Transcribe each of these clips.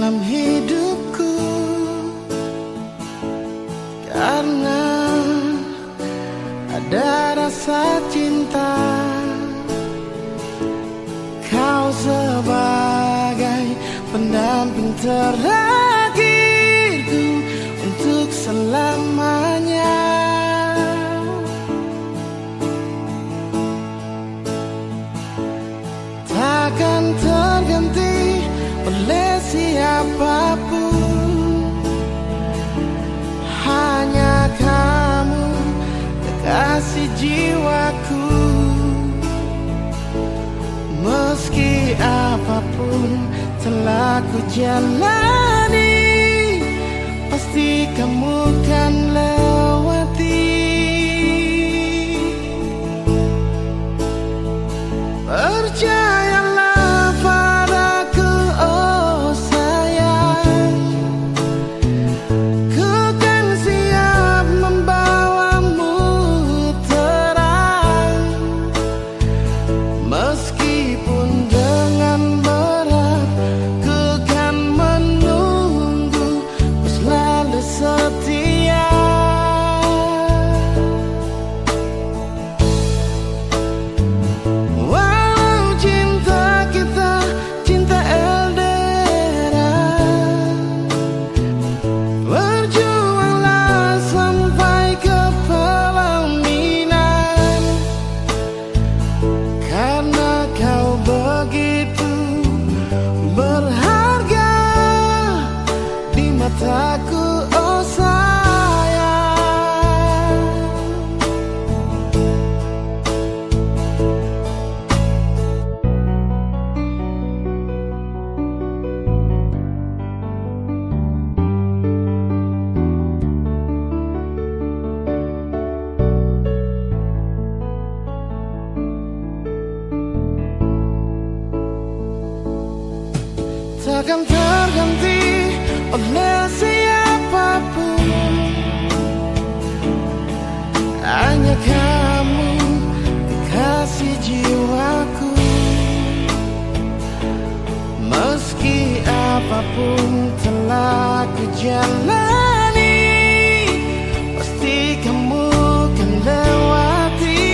dalam hidupku, karena ada rasa cinta. Kau sebagai pendamping terakhirku untuk selamanya. Takkan terganti oleh siapapun, hanya kamu kekasih jiwaku. Meski apapun telah ku jalani, pasti kamu kan lewati. Percayalah padaku, oh sayang, ku kan siap membawamu terang. Meskipun dengan berat, ku kan menunggu, ku selalu setia. Walau cinta kita cinta LDR, berjuanglah sampai ke pelaminan, karena kau begitu berharga di mataku, oh sayang. Takkan terganti oleh siapapun, hanya kamu kekasih jiwaku. Meski apapun telah ku jalani, pasti kamu kan lewati.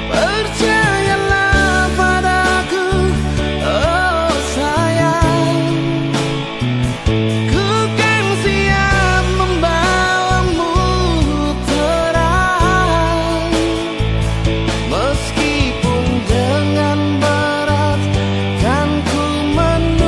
Percayalah padaku, oh sayang, ku kan siap membawamu terang. Meskipun dengan berat, kan ku menunggu.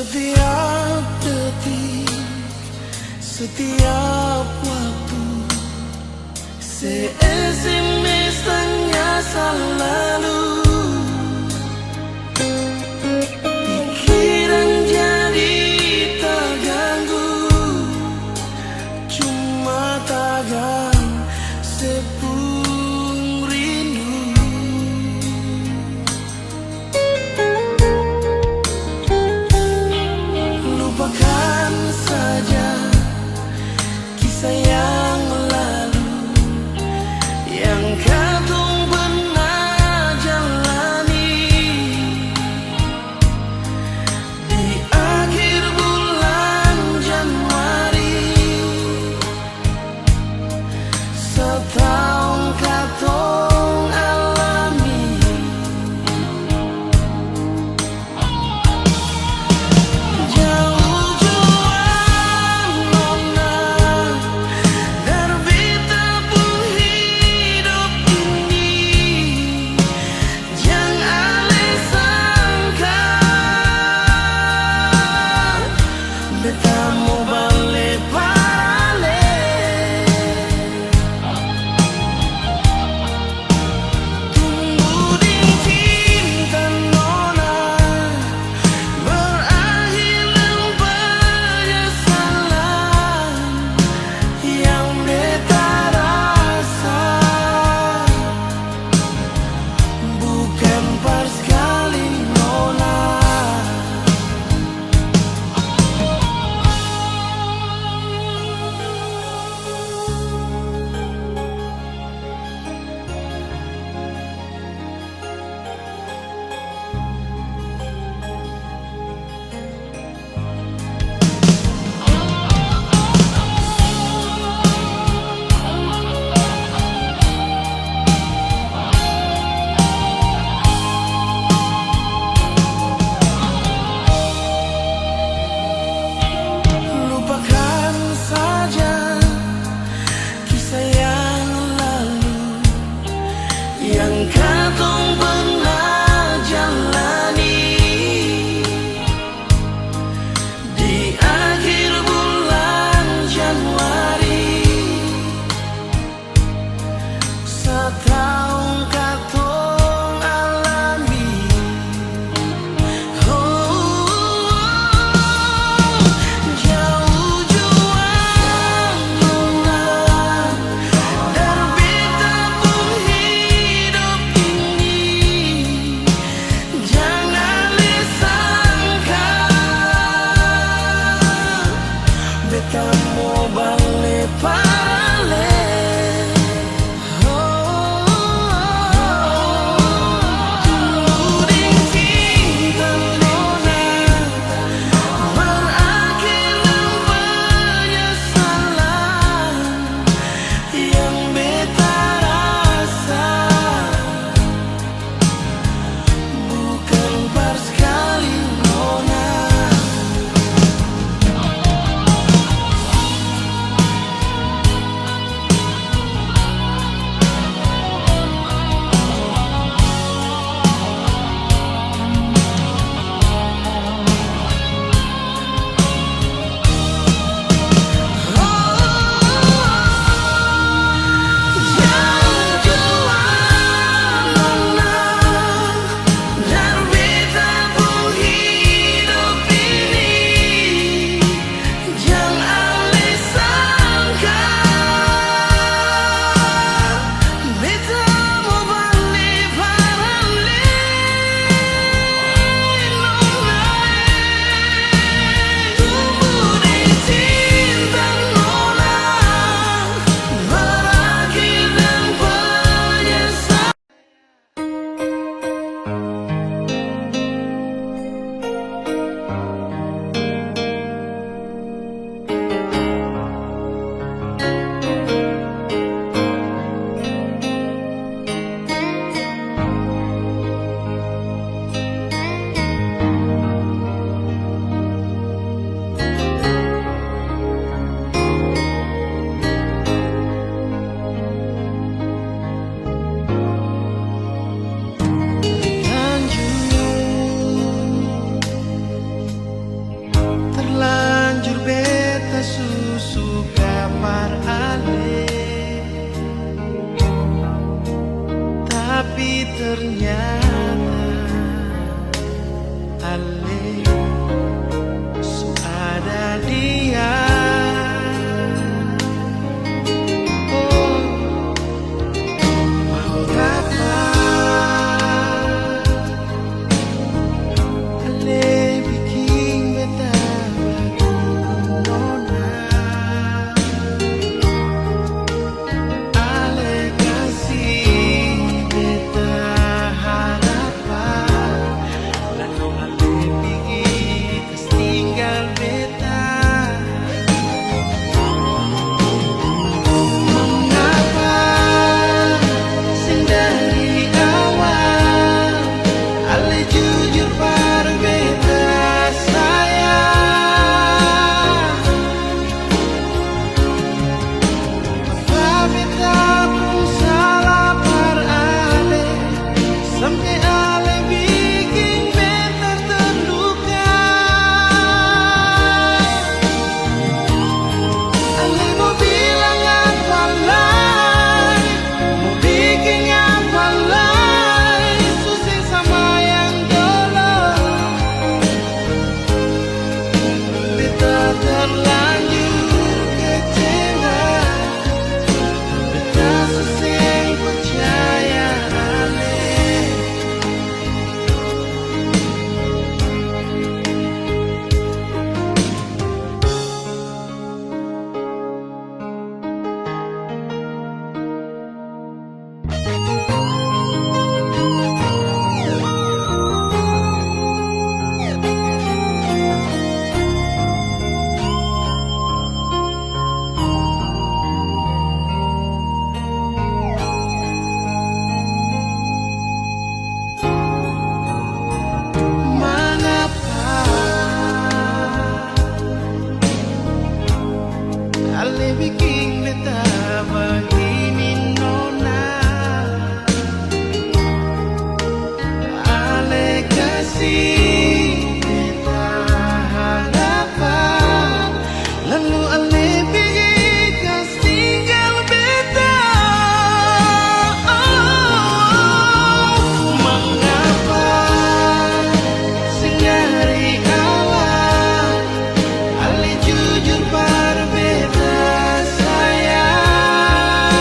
Setiap detik, setiap waktu, SMS tanya selalu. Pikiran jadi terganggu, cuma takkan sepung rindu. Lupakan saja kisah yang lalu yang kadung pernah jalani. Di akhir bulan Januari, setahun katong alami. Jauh juang nona, terbita pun hidup ini. Jangan ale sangka beta mau balik balik. Tumbuh di cinta nona, berakhir dengan penyesalan yang beta rasa. Bukan pas kali nona. Lupakan saja kisah yang lalu yang katong pernah jalani. Di akhir bulan Januari, setahun katong alami. Jauh juang nona, terbita pun hidup ini. Jangan disangka beta mau balik balik. Tumbuh di cinta nona, berakhir dengan penyesalan yang beta rasa. Bukan pas kali nona. par ale, tapi ternyata ale so ada dia. Oh, mengapa ale bikin beta nona, ale kasih beta harapan, lalu ale bikin tinggal beta. Mengapa sing dari awal ale jujur par beta sayang. Apa beta pun salah par ale, sampai ale bikin beta terluka. Ale mau bilang apa lagi, mau bikin apa lagi, susah sama yang dulu. Beta terlanjur kecewa, beta susah percaya ale. Mengapa ale bikin beta begini nona, ale kasih beta harapan, lalu ale bikin kas tinggal beta. Oh, mengapa sing dari awal ale jujur par beta sayang.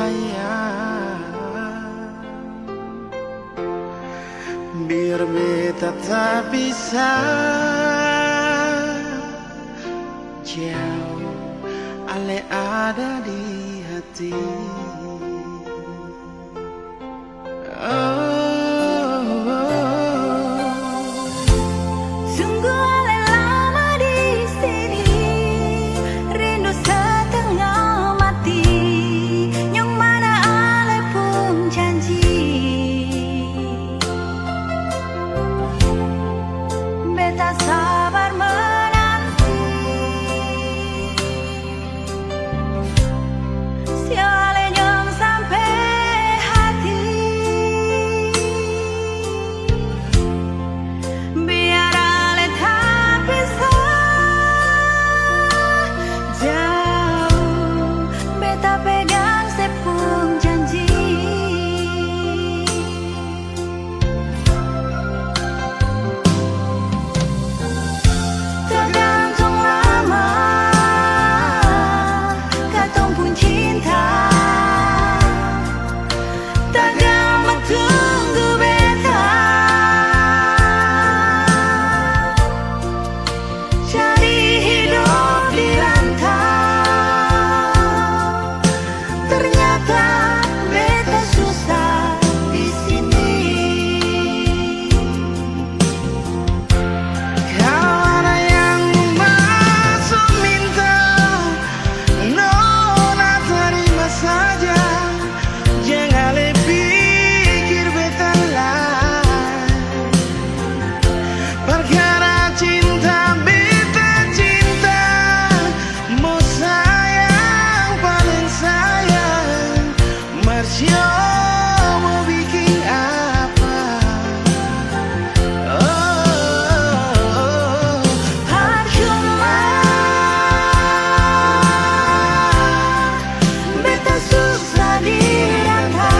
sayang, biar beta tak bisa jauh, ale ada di hati. Sungguh ale lama di sini, rindu setengah mati, yang mana ale pun janji beta sabar menanti. Siale nyong sampai hati, biar ale tak bisa jauh, beta pegang sepung janji. Tergantung lama katong pun cinta, tak gampang tunggu beta jadi hidup di rantau. Ternyata beta susah di sini. Kalau ada yang masuk minta, nona terima saja. Jangan pikir beta lain. Perkara cinta beta cinta, mau sayang paling sayang. Marsio mau bikin apa? Percuma beta susah di rantau.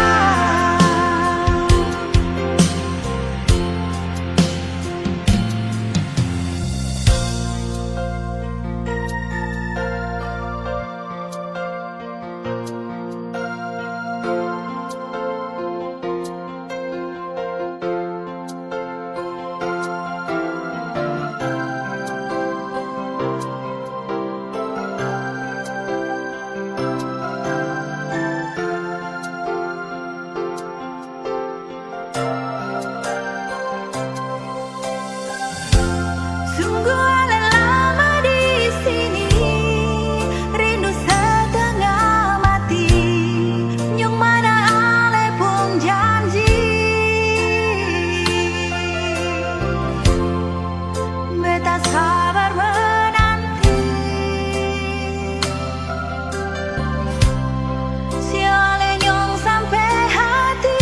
Sungguh ale lama di sini, rindu setengah mati, yang mana ale pun janji beta sabar menanti. Siale nyong sampai hati,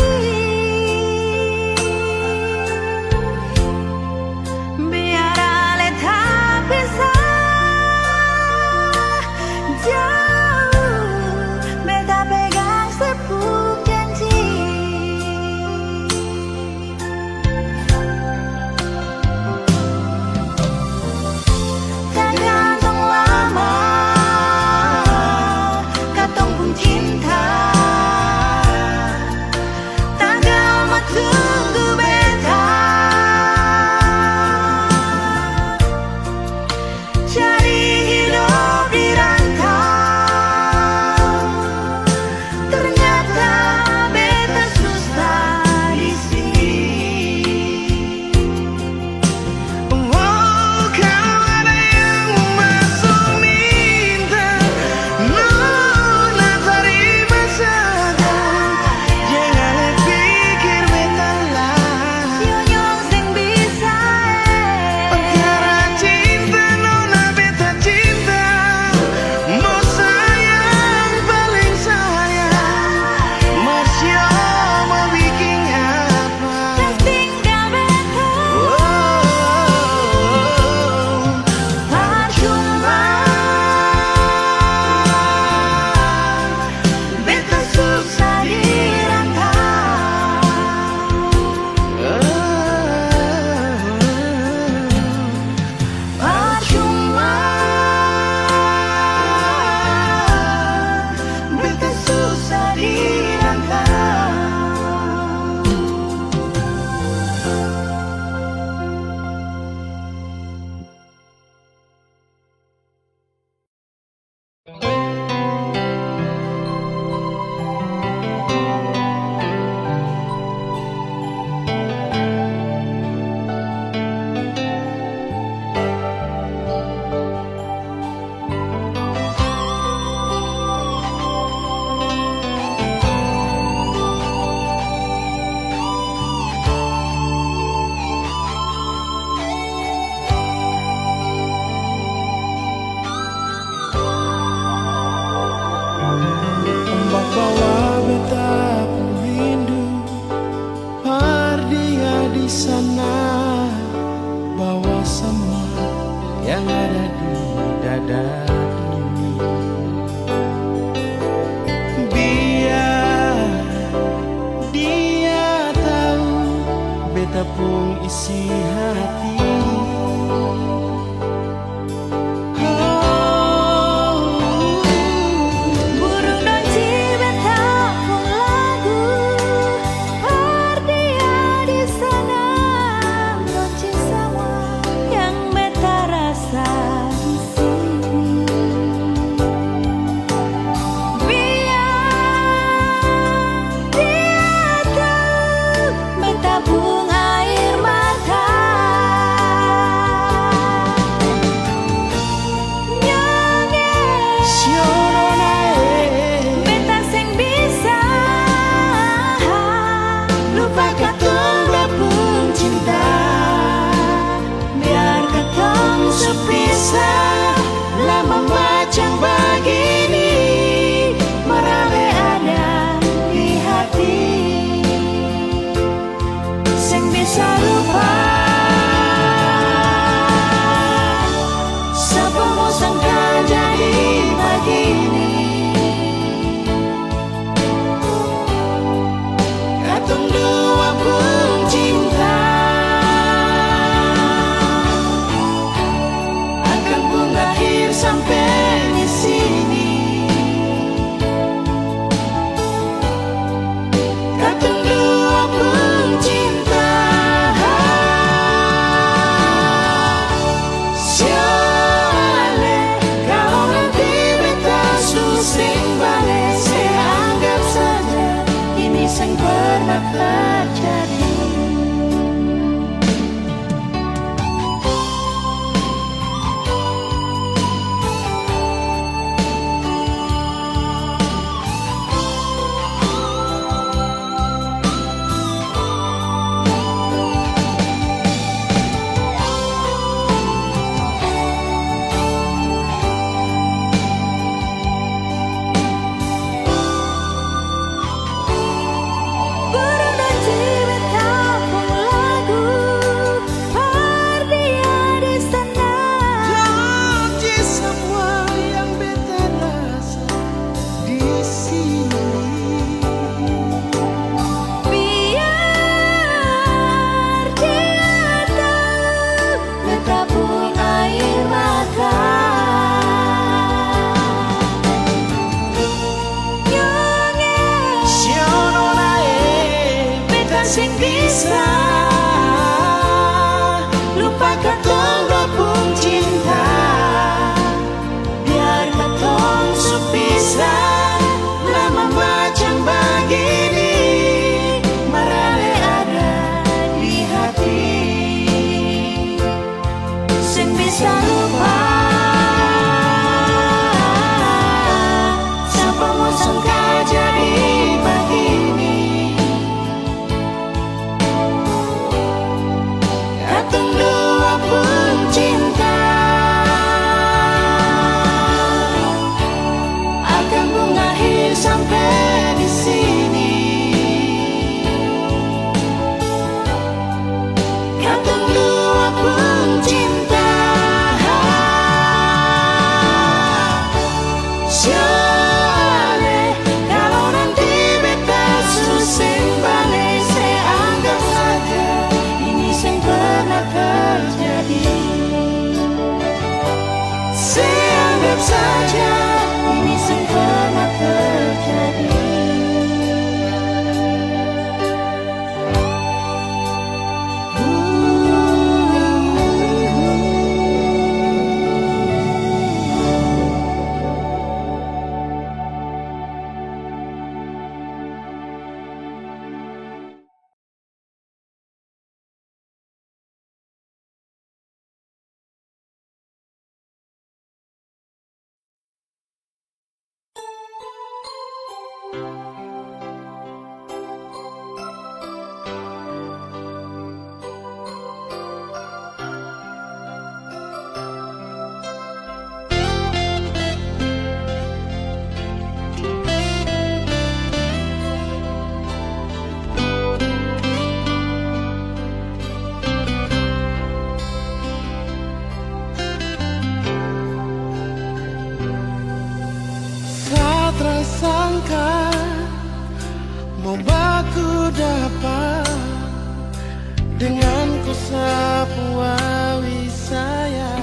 biar ale tak yang ada di dada ini. Biar dia tahu beta pun isi hati. Sing bisa lupa katong dua pun cinta, biar katong supisah lama macam begini, merale ada di hati. Sing bisa lupa, siapa mau sangka jadi begini. Saja ini sempurna terjadi. sangka mau baku dapat dengan ku sapu awi saya.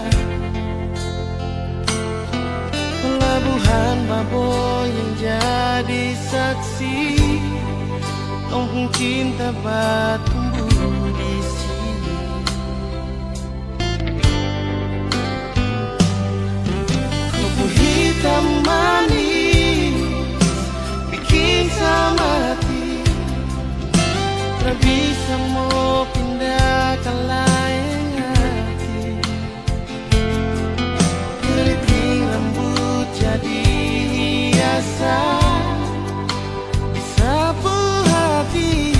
Pelabuhan Babo yang jadi saksi, kampung cinta bertumbuh di sini. Kupu hitam manis bikin sama hati, tak bisa mau pindah ke lain hati. Keriting rambut jadi hiasan, disapu hati,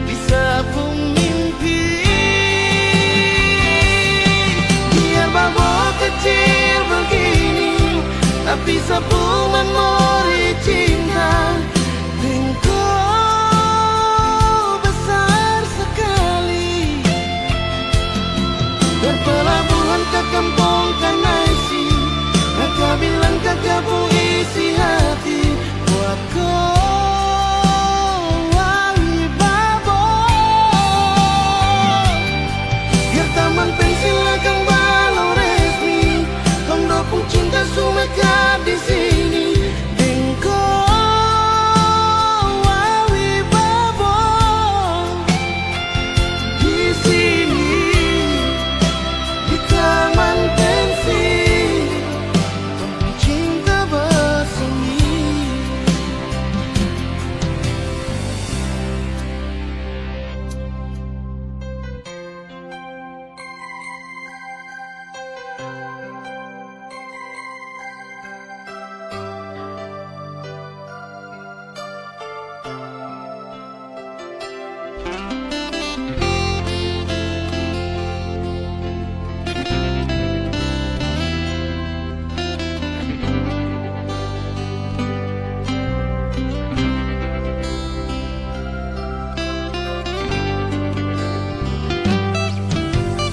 disapu mimpi. Biar Babo kecil begini, tapi sapu memori cinta. Engkau besar sekali, berpelabuhan ke kampung Kanaisi. Kakak bilang kakak puisi hati buat kau wali Babo. Biar taman pensil akan balau resmi, kondo pun cinta sumeka di sini. Engkau wali Babo di sini, di taman pensil, kampung cinta bersemi.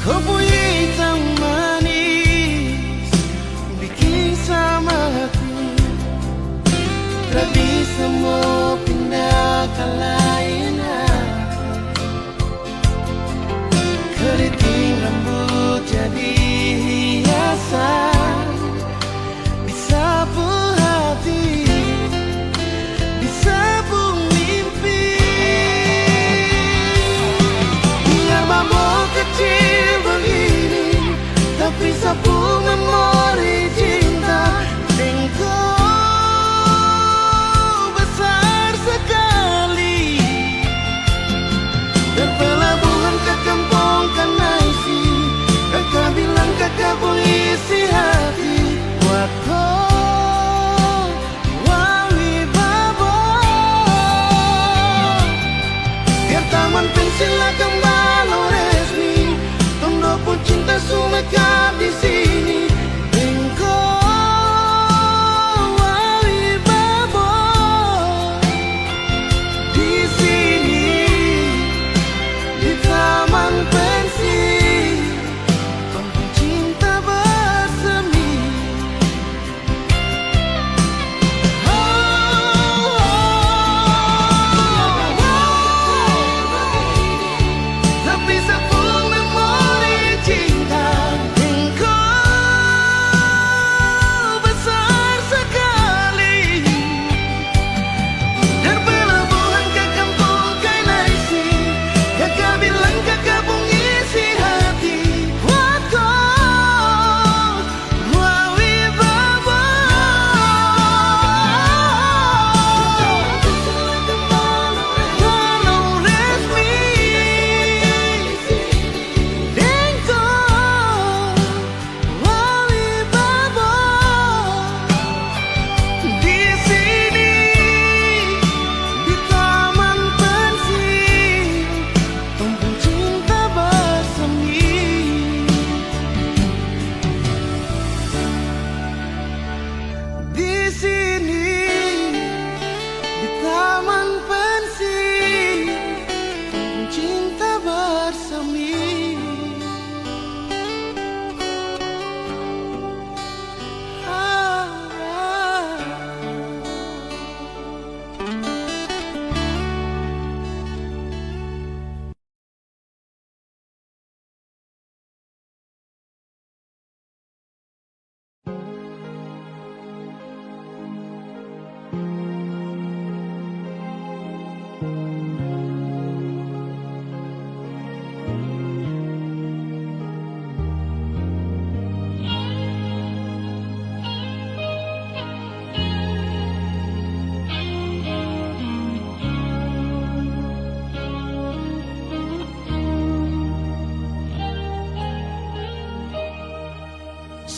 Kopi hitam manis bikin sama hati, tak bisa mau pindah ke lain hati. Keriting rambut jadi hiasan, disapu hati, disapu mimpi. Biar Babo kecil begini, tapi sapu memori cinta. Engkau besar sekali, berpelabuhan ke kampung Kanaisi. Kakak bilang kakak puisi hati buat kau wali Babo. Biar taman pensil akan balau resmi, tondo pun cinta sumeka di sini. Engkau wali Babo di sini, di taman pensil, kampung cinta bersemi. Tapi sapu memori cinta. Engkau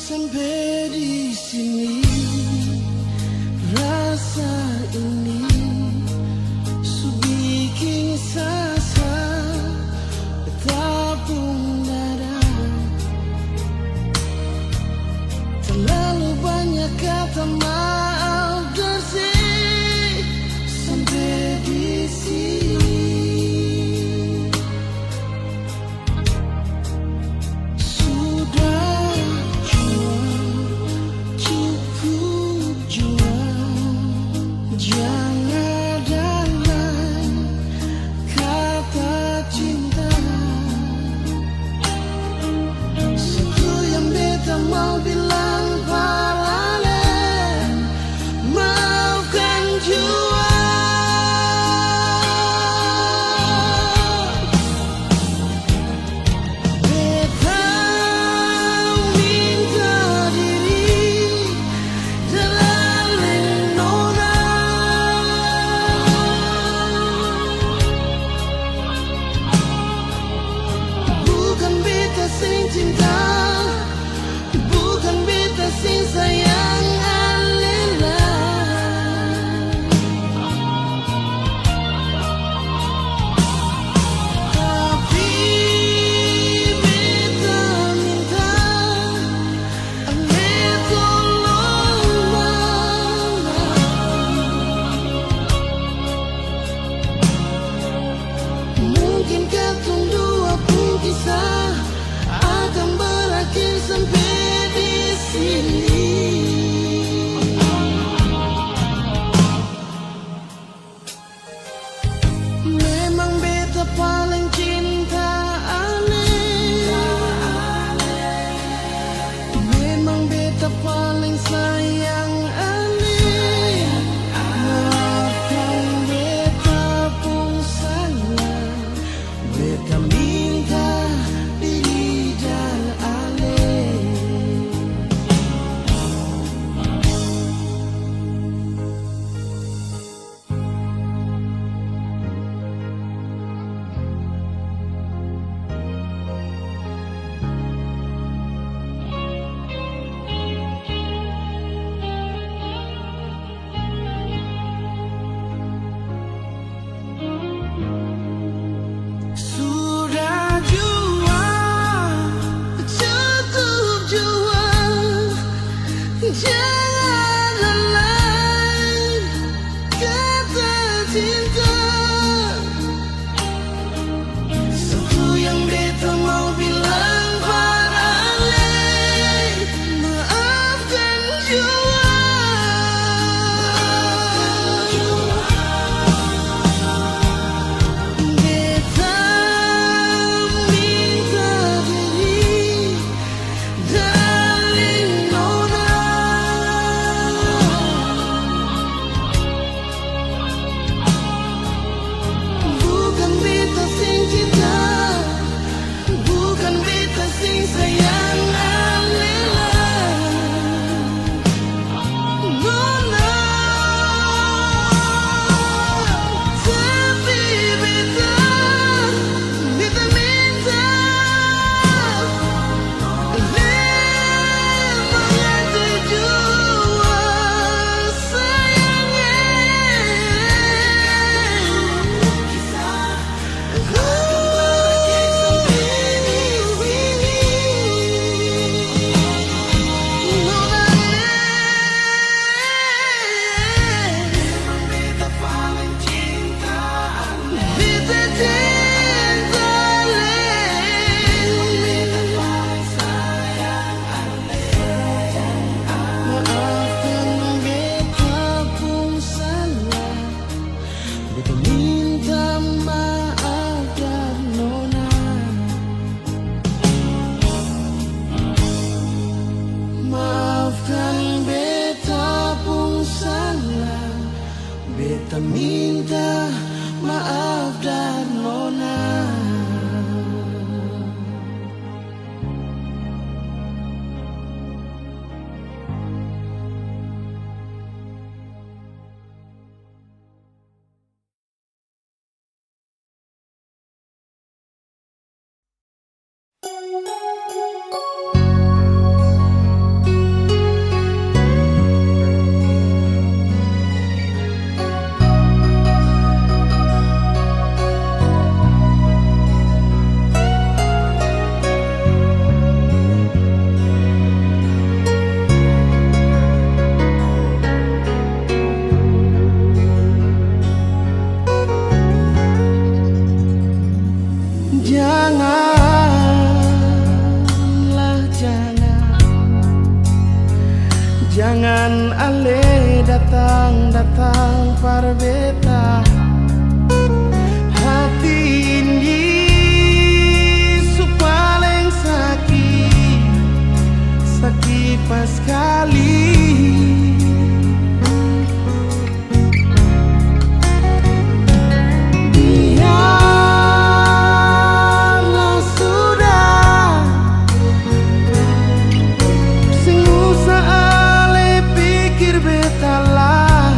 sampai di sini, rasa ini su bikin sasa bertapung dada. Terlalu banyak kata maaf bersih sampai di sini. Sudah cukup jua, jangan ada lagi kata cinta. Satu yang beta mau bilang paralel, maafkan jua. Beta minta diri dalam nona, bukan beta sing cinta, bukan beta sing sayang alela. Tapi beta minta ale tolong maaf. Mungkin katong dua pun kisah akan berakhir sampai di sini. Memang beta paling cinta ale, memang beta paling sayang ale. Maafkan beta pun salah, beta minta diri dan ale. Sudah jua, cukup jua, jangan ada lain kata cinta. Satu yang beta mau bilang parale, maafkan jua. Beta minta diri dalam nona, bukan beta sing cinta, bukan beta sing sayang alela. Nona, tapi beta minta mengerti jua sayangnya. Maafkan beta pun salah, beta minta maaf dan nona. Maafkan beta pun salah, beta minta maaf dan nona. Jangan ale datang para beta. Hati ini paling sakit pas sekali. Biarlah sudah, sing usah ale pikir beta lah.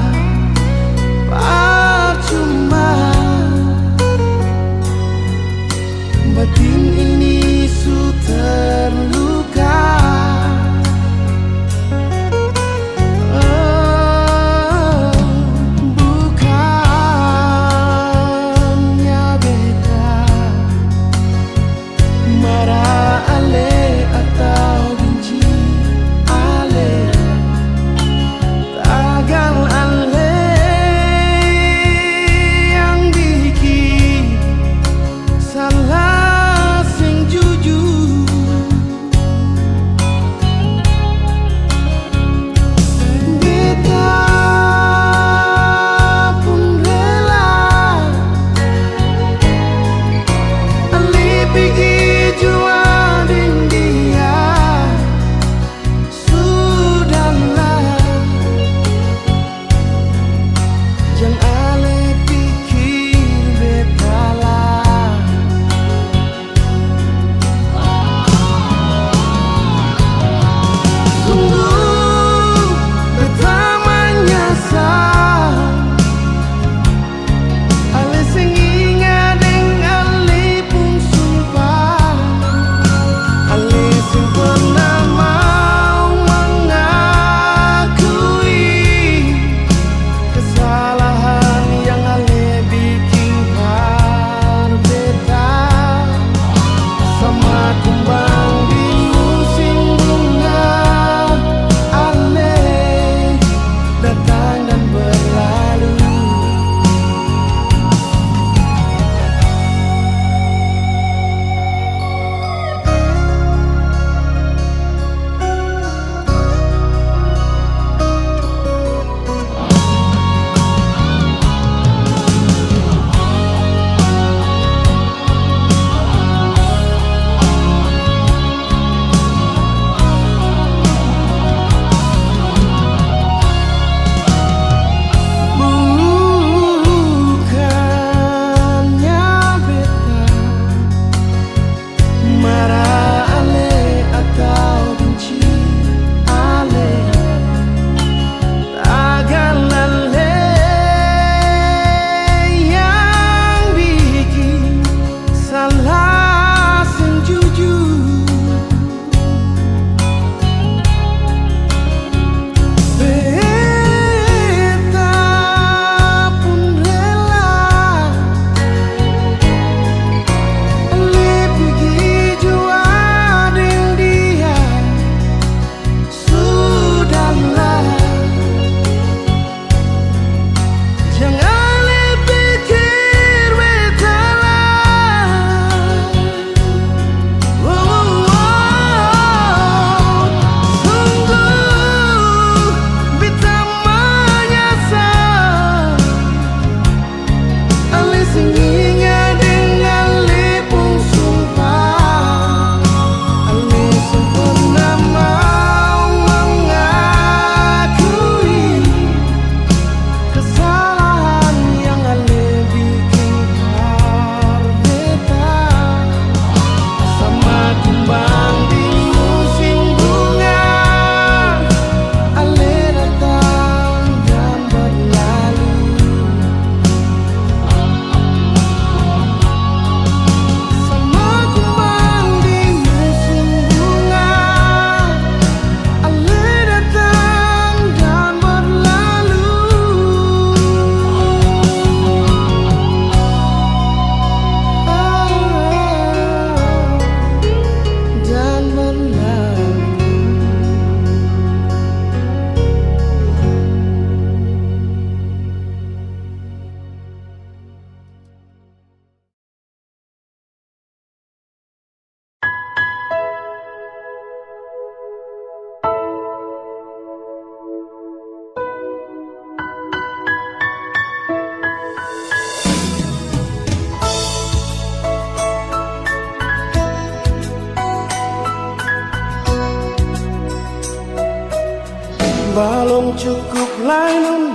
Balong cukup lain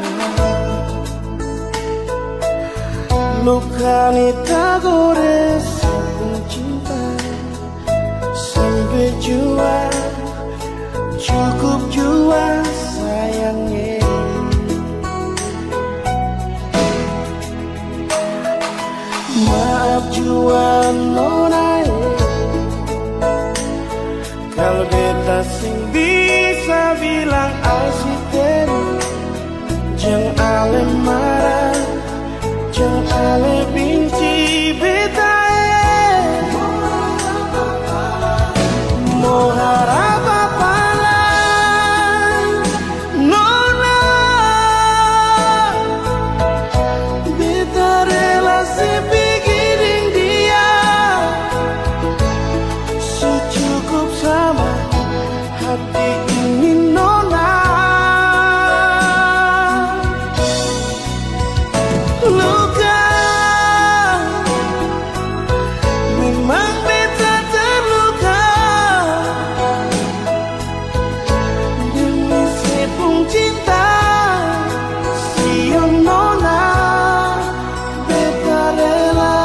luka ni tak gores cinta sampai jua cukup jua sayangnya. Maaf jua nona kalau beta sing bisa bilang asisten jangan ale marah jangan ale benci beta mau harap apa nona beta relasi pikirin dia secukup sama hati ini nona. Luka memang beta terluka demi sepung cinta siang nona beta rela.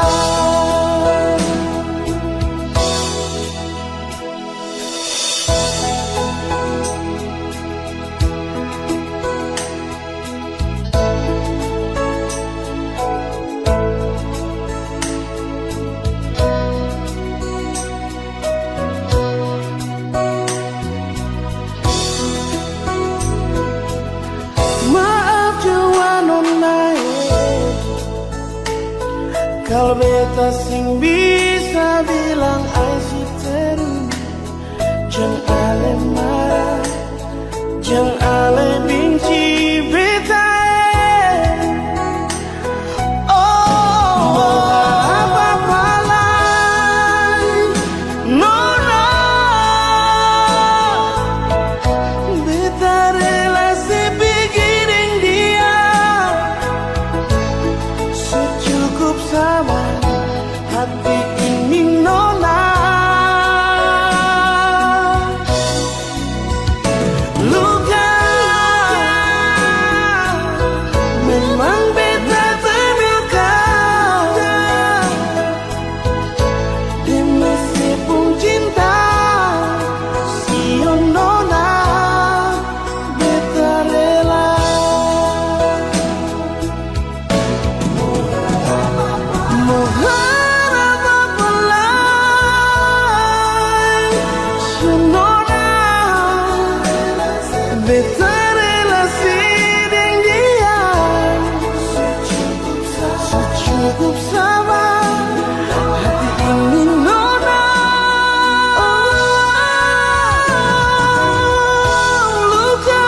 Maaf jua nona kalau beta sing bisa bilang asisten jangan ale marah jangan ale benci beta oh apa lain nona beta relasi pikirin dia secukup sama hati ini nona. Luka memang beta terluka demi sepung cinta siang nona beta rela. Mau harap apa lain nona beta relasi dengan dia secukup sama hati ini nona. Luka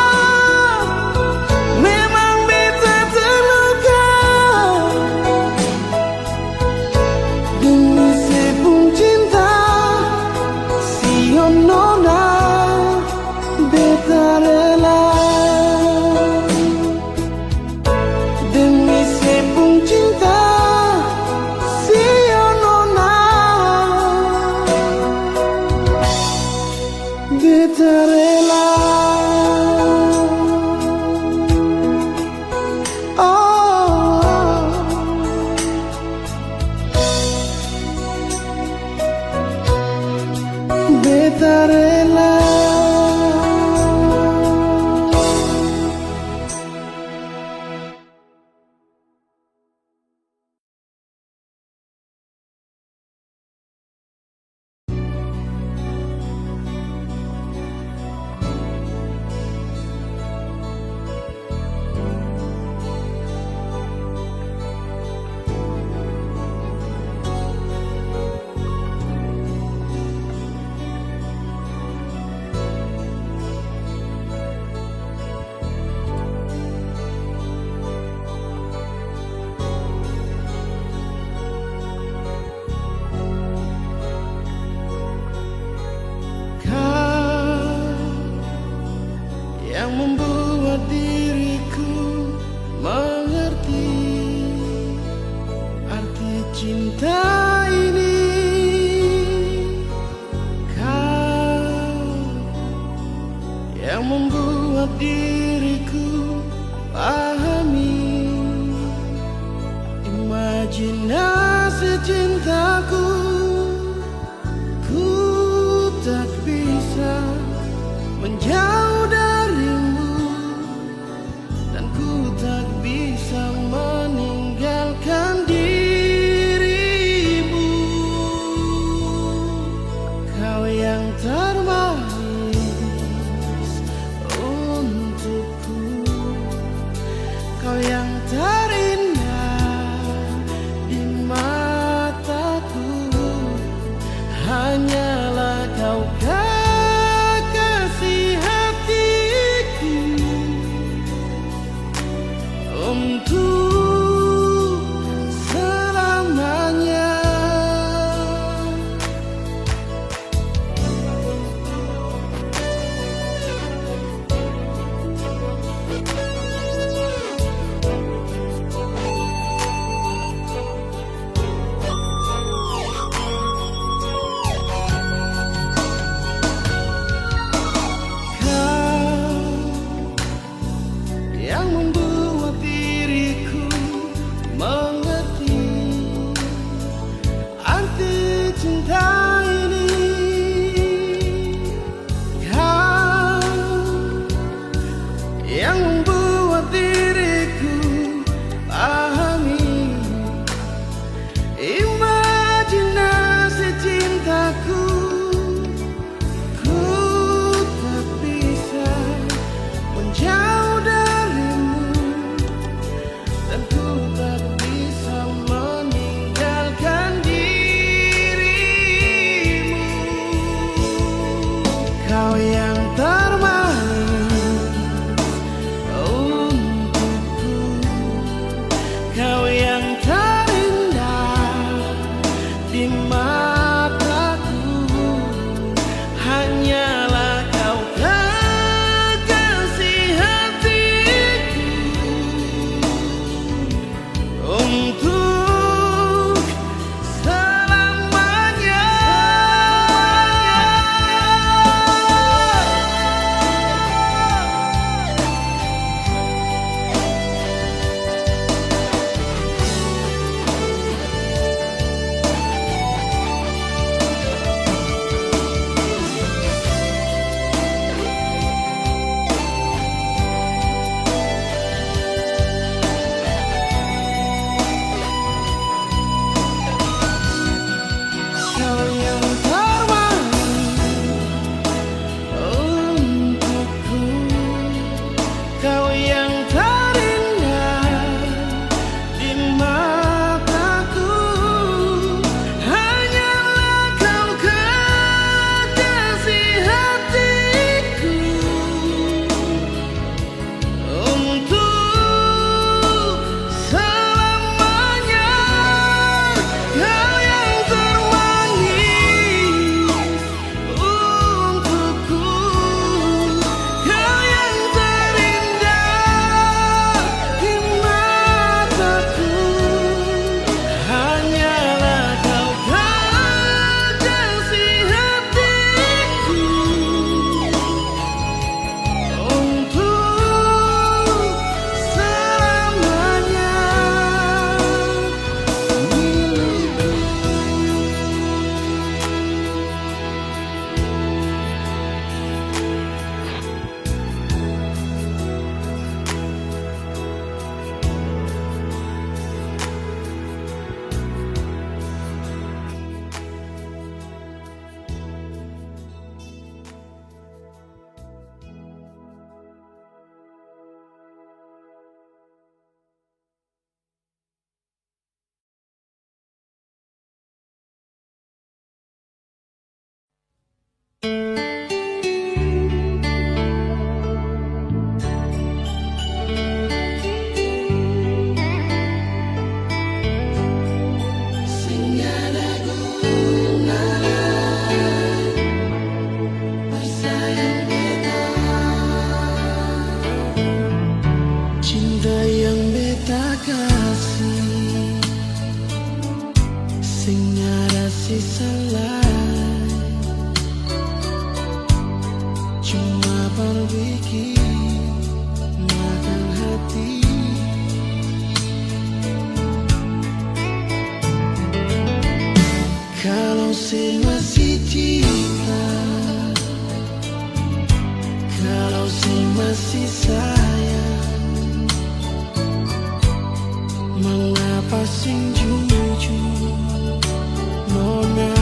memang beta terluka demi sepung cinta siang nona beta rela demi sepung cinta siang nona beta rela. Oh beta rela. yang membuat diriku pahami imajinasi cintaku. Ku tak bisa menjauh darimu, dan ku tak bisa meninggalkan dirimu. Kau yang termanis untukku, kau yang terindah di mataku. Hanyalah kau kekasih hatiku, untuk selamanya. Yang membuat diriku mengerti arti cinta ini. Kau yang membuat diriku pahami imajinasi cintaku. Ku tak bisa menjauh darimu, dan ku tak bisa meninggalkan dirimu. Kau yang termanis untukku, kau yang terindah di mataku. Hanyalah kau kekasih hatiku, untuk selamanya. Kau yang termanis untukku, kau yang terindah di mataku. Hanyalah kau kekasih hatiku, untuk selamanya. Kau yang termanis untukku, kau yang terindah di mataku. Hanyalah kau kekasih hatiku, untuk selamanya milikku. Cinta yang beta kasih, sing ada sisa lain, cuma berbeda bikin makan hati. Kalau sing masih cinta, kalau sing masih sayang, mengapa sing jujur nona?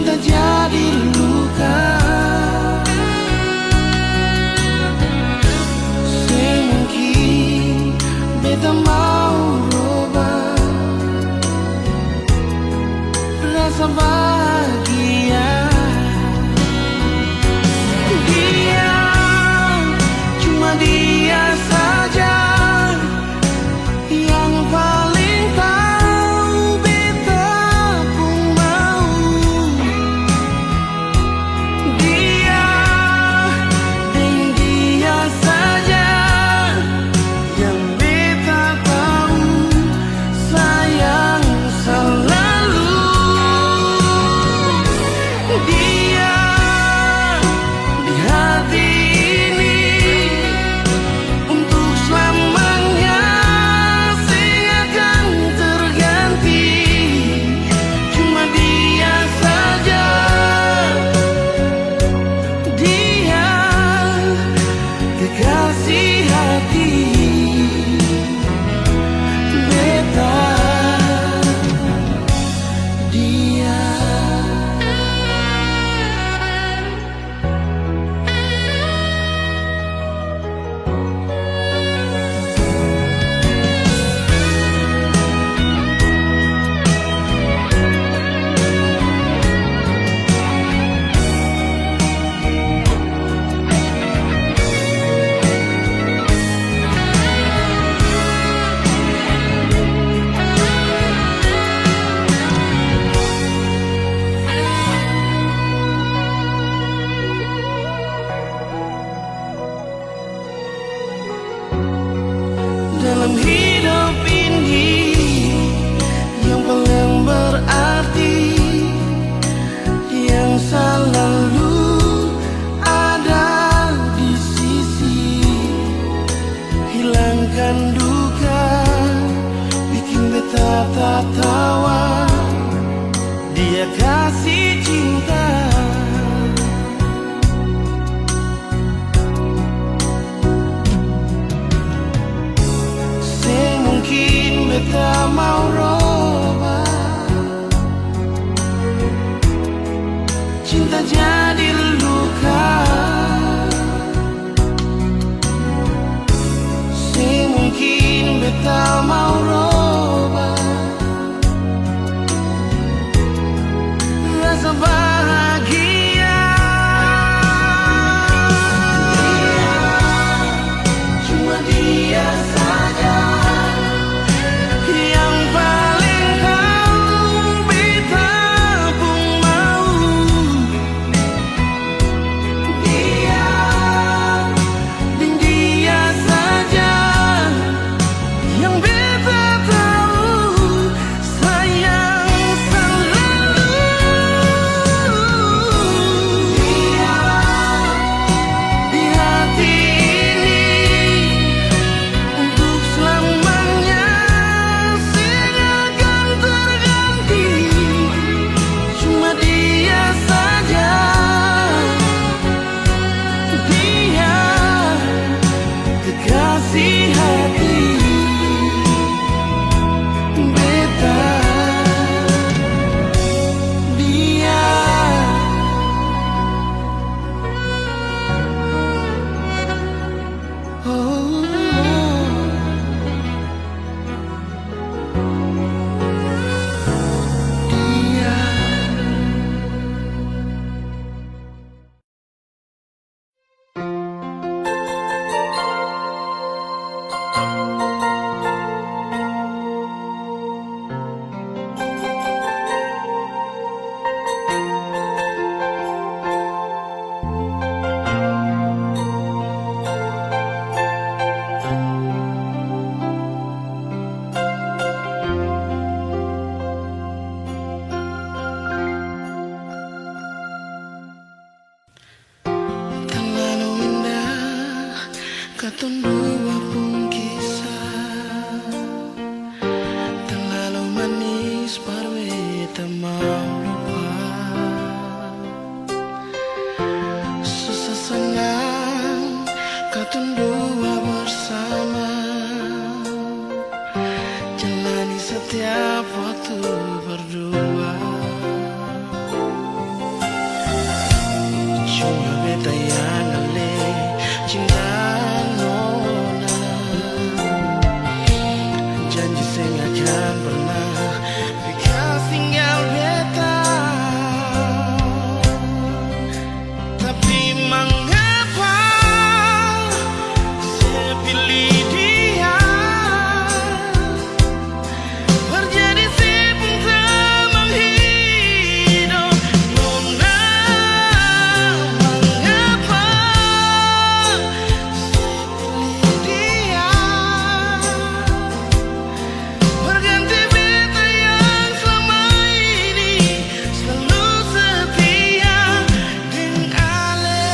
cinta jadi luka. Semungkin beta mau rubah rasa bahagia. Dia, cuma dia saja yang paling tahu beta pun mau. Dia, dan dia saja yang beta tahu sayang selalu. Dia di hati ini untuk selamanya akan terganti. Cuma dia saja, dia kekasih hati beta. Dia dalam hidup ini yang paling berarti, yang selalu ada di sisi, hilangkan duka, bikin beta tertawa. Dia kasih cinta. Semungkin beta mau robah, cinta jadi luka. Semungkin beta mau robah rasa bahagia. Cuma dia saja yang paling tahu beta pun mau. Dia, dan dia saja yang beta tahu sayang selalu. Dia di hati ini untuk selamanya akan terganti. Cuma dia saja, dia kekasih hati beta. Dia oh, dia. Terlalu indah katong dua pun kisah, terlalu manis baru beta mau lupa. Susah senang katong dua bersama, jalani setiap waktu berdua. beta yang ale cinta nona. Janji saya akan pernah bekas tinggal beta. Tapi mengapa saya pilih dia? Berjadi sibuk teman hidup nona. Mengapa saya pilih dia? Berganti beta yang selama ini selalu setia dengan Ale.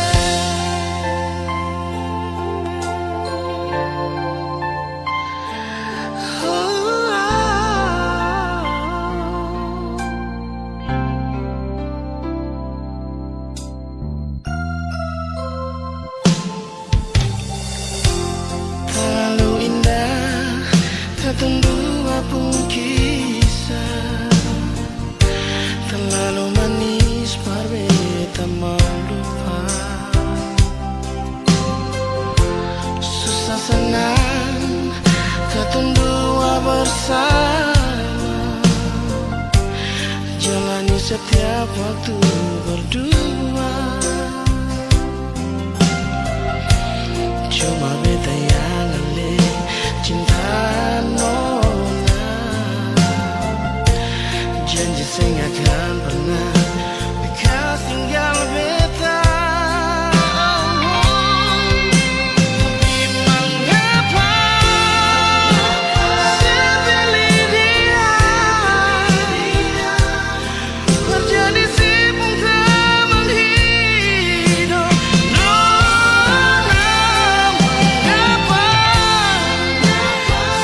Terlalu indah, tak tentu apapun kisah. Terlalu manis, biar beta mau lupa. Susah senang, katong dua bersama. Jalani setiap waktu berdua. Cuma beta yang ale cinta nona. Janji saya akan pernah bekas tinggal beta. Tapi mengapa saya pilih dia? Berjadi sibuk teman hidup nona. Mengapa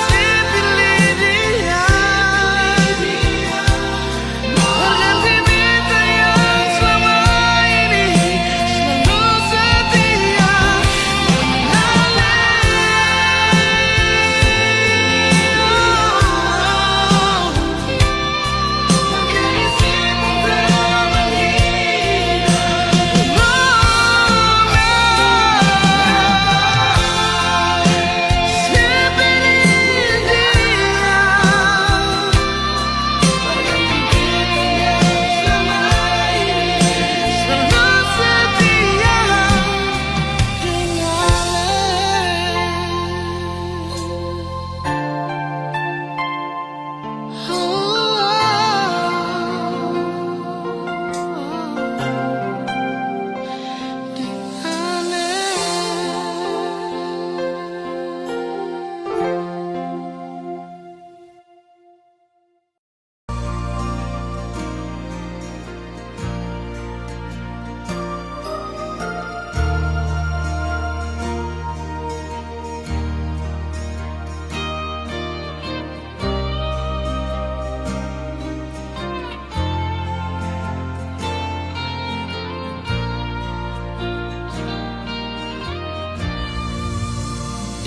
saya pilih dia? Berganti beta yang selama ini selalu setia dengan Ale. Berganti sibuk teman hidup nona. Saya pilih dia. Berganti beta yang selama ini selalu setia dengan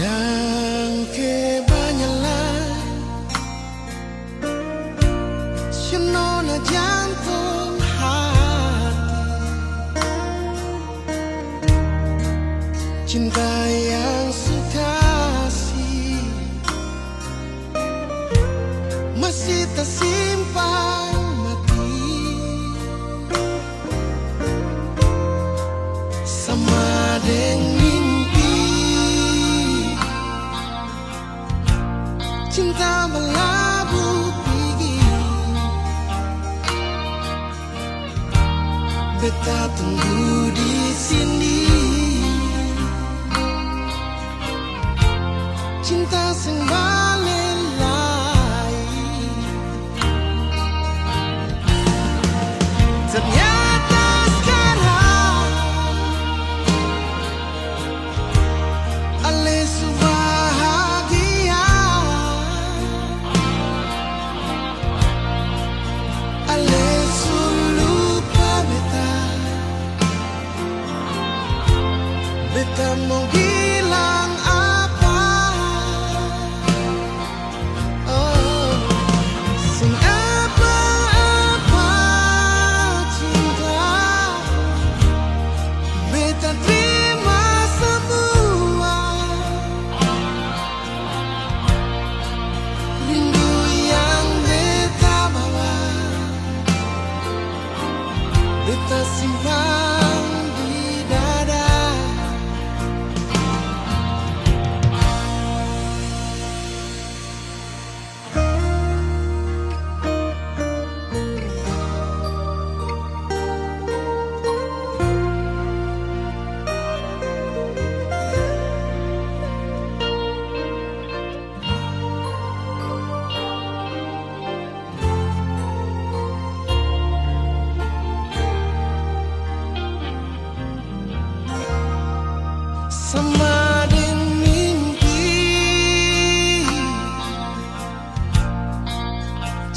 dan kebanyakan senona jantung hati. Cinta yang sukasih masih tersimpan mati. Sama dengan mimpi cinta melabuh pergi. Beta tunggu di sini. Cinta sing balelai. Ternyata sekarang Ale bahagia. Ale lupa beta. Beta mau bilang apa? Oh, sing apa-apa cinta. Beta simpan di dada. Sama dengan mimpi,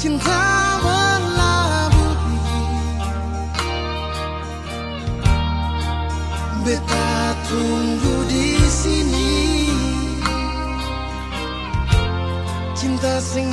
cinta berlabuh. Beta tunggu di sini, cinta sing